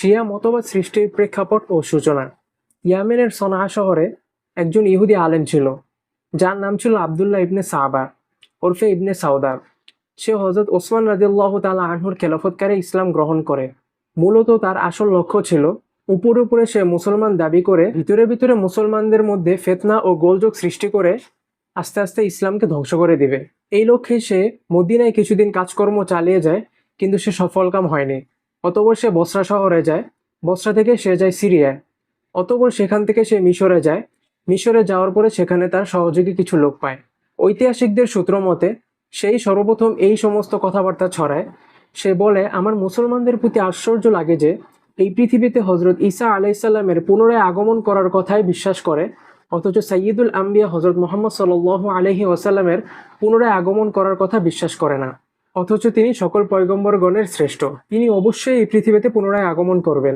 শিয়া মতবাদ সৃষ্টির প্রেক্ষাপট ও সূচনা। ইয়ামেনের সনআ শহরে একজন ইহুদি আলেম ছিল, যার নাম ছিল আবদুল্লাহ ইবনে সাবা ওরফে ইবনে সাউদা। সে হযরত ওসমান রাদিয়াল্লাহু তাআলা আনহুর খেলাফতকালে ইসলাম গ্রহণ করে। মূলত তার আসল লক্ষ্য ছিল উপরে উপরে সে মুসলমান দাবি করে ভিতরে ভিতরে মুসলমানদের মধ্যে ফিতনা ও গোলযোগ সৃষ্টি করে আস্তে আস্তে ইসলামকে ধ্বংস করে দিবে। এই লক্ষ্যে সে মদিনায় কিছুদিন কাজকর্ম চালিয়ে যায়, কিন্তু সে সফলকাম হয়নি। অতঃপর সে বসরা শহরে যায়, বসরা থেকে সে যায় সিরিয়ায়, অতঃপর সেখান থেকে সে মিশরে যায়। মিশরে যাওয়ার পরে সেখানে তার সহযোগী কিছু লোক পায়। ঐতিহাসিকদের সূত্র মতে সেই সর্বপ্রথম এই সমস্ত কথাবার্তা ছড়ায়। সে বলে, আমার মুসলমানদের প্রতি আশ্চর্য লাগে যে এই পৃথিবীতে হজরত ঈসা আলাইসাল্লামের পুনরায় আগমন করার কথাই বিশ্বাস করে, অথচ সাইয়্যিদুল আম্বিয়া হজরত মুহাম্মদ সাল্লাল্লাহু আলাইহি ওয়াসাল্লামের পুনরায় আগমন করার কথা বিশ্বাস করে না, অথচ তিনি সকল পয়গম্বরগণের শ্রেষ্ঠ। তিনি অবশ্যই এই পৃথিবীতে পুনরায় আগমন করবেন।